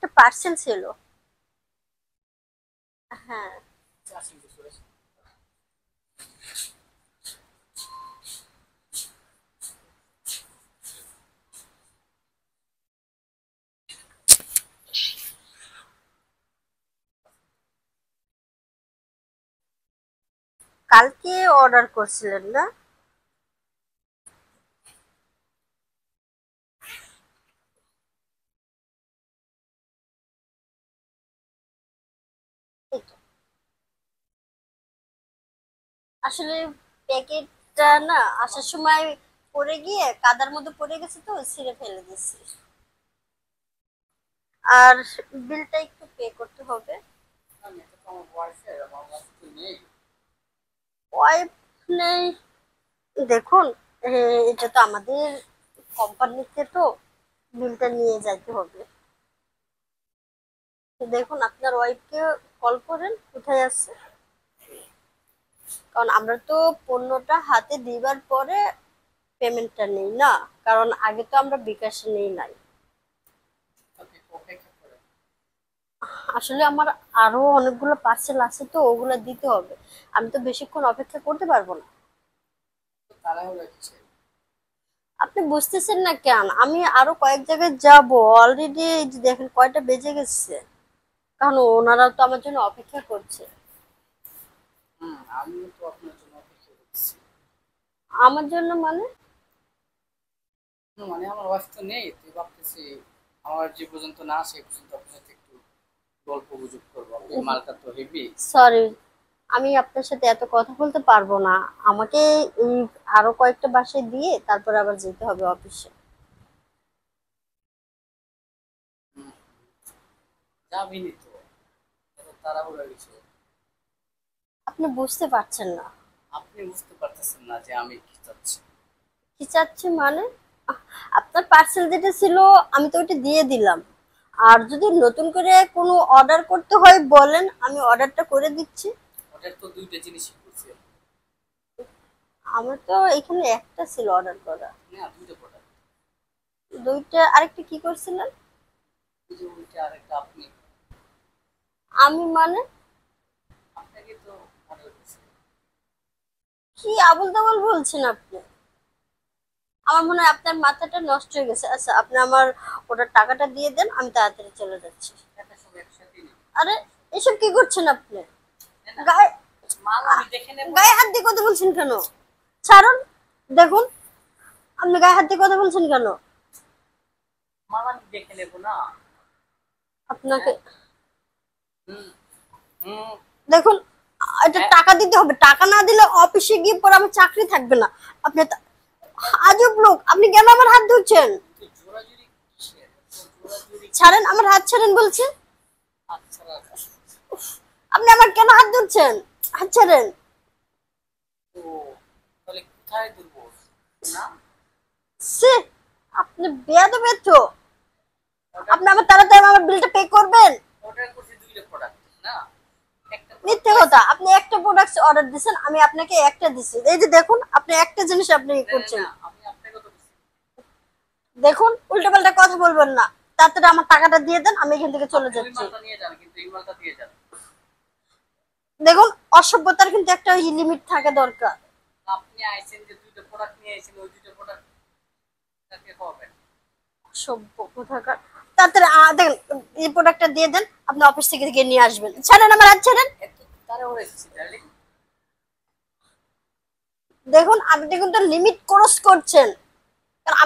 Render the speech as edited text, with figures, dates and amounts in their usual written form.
একটা পার্সেল ছিল। হ্যাঁ। কালকে অর্ডার করছিলেন না? এই তো। আসলে প্যাকেটটা না আসার সময় পড়ে গিয়ে কাদার মধ্যে পড়ে গেছে তো ছিঁড়ে ফেলে দিছি। আর বিলটা একটু পে করতে হবে। ওয়াইফ নেই। দেখুন, এটা তো আমাদের কোম্পানিতে, তো বিলটা নিয়ে যাইতে হবে। তো দেখুন আপনার ওয়াইফকে কল করেন, কোথায় আছে। কারণ আমরা তো পণ্যটা হাতে দিবার পরে পেমেন্টটা নেই না, কারণ আগে তো আমরা বিকাশে নেই নাই। আসলে আমার আরো অনেকগুলো পার্সেল আছে, তো ওগুলো দিতে হবে। আমি তো বেশিক্ষণ অপেক্ষা করতে পারবো না। আপনি বুঝতেছেন না কেন? আমি আরো কয়েক জায়গায় যাব অলরেডি। দেখেন কয়টা বেজে গেছে, কারণ ওনারা তো আমার জন্য অপেক্ষা করছে। আমার জন্য মানে? আমার ওয়াইফ তো নেই, তুই ভাবতেছি আমার যে পর্যন্ত না সেই পর্যন্ত আপনার সাথে একটু গল্প গুজব করবো। আপনার মালটা তো হেভি। সরি, আমি আপনার সাথে এত কথা বলতে পারবো না। আমাকে এই আরো কয়েকটা বাসায় দিয়ে তারপর আবার যেতে হবে অফিসে। যাবিনি তো, এত তাড়াহুড়া গেছে। আপনি বুঝতে পারছেন না। আপনি বুঝতে পারতেছেন না যে আমি কি চাচ্ছি। কি চাচ্ছি মানে? আহ, আপনার পার্সেল যেটা ছিল আমি তো ওটা দিয়ে দিলাম। আর যদি নতুন করে কোনো অর্ডার করতে হয় বলেন, আমি অর্ডারটা করে দিচ্ছি। ওটার তো দুইটা জিনিসই করছি। আমার তো এখানে একটা ছিল অর্ডার করা। না, দুইটা প্রোডাক্ট। দুইটা? আরেকটা কি করছিলেন? এই যে ওইটা আরেকটা আপনি। আমি মানে? আপনাকে তো অর্ডার করছি। কি আবল তাবল বলছেন আপনি? আমার মনে হয় আপনার মাথাটা নষ্ট হয়ে গেছে। আচ্ছা, আপনি আমার ওটার টাকাটা দিয়ে দেন, আমি তাড়াতাড়ি চলে যাচ্ছি। একটা সব একসাথে নিই। আরে, এসব কি করছেন আপনি? না, গায়ে মাল আমি দেখে নেব। গায়ে হাত দিয়ে কথা বলছেন কেন? ছাড়ুন। দেখুন, আপনি গায়ে হাত দিয়ে কথা বলছেন কেন? মাল আমি দেখে নেব না। আপনাকে হুম হুম। দেখুন, এটা টাকা দিতে হবে। টাকা না দিলে অফিসে গিয়ে পরে আমার চাকরি থাকবে না। আপনি আজব লোক। আপনি কেন আমার হাত ধরছেন? জোরাজুরি কিসের? জোরাজুরি। ছাড়েন, আমার হাত ছাড়েন বলছে। আচ্ছা। আপনি আমার কেন হাত ধরছেন? হাত ছাড়েন। তো তাহলে কোথায় ধরবো? না, সে, আপনি বেয়াদব তো। আপনি আমার তাড়াতাড়ি আমার বিলটা পে করবেন। অর্ডার করছি দুইটা প্রোডাক্ট। না, একটা প্রোডাক্ট মিথ্যে কথা। পাইছি। আপনি একটা প্রোডাক্ট অর্ডার দিয়েছেন, আমি আপনাকে একটা দিছি। এই যে দেখুন, আপনি একটা জিনিস আপনি না না করছেন। না, আমি আপনাকে তো বলছি। দেখুন, উল্টোপাল্টা কথা বলবেন না। তাড়াতাড়ি আমার টাকাটা দিয়ে দেন, আমি এখান থেকে চলে আপনি ওই যাচ্ছি। মালটা নিয়ে যান, কিন্তু এই মালটা দিয়ে যান। দেখুন, অসভ্যতার কিন্তু একটা লিমিট থাকা দরকার। আপনি আইছেন যে দুইটা প্রোডাক্ট নিয়ে আইছেন, ওই দুইটা প্রোডাক্ট তাকে খাওয়াবেন। অসভ্য কোথাকার। তাড়াতাড়ি দেখেন, এই প্রোডাক্টটা দিয়ে দেন, আপনি অফিস থেকে গিয়ে নিয়ে আসবেন। ছাড়েন আমার হাত, ছাড়েন। এত তাড়াহুড়া এসেছি ডার্লিং। দেখুন, আপনি কিন্তু লিমিট ক্রস করছেন। কারণ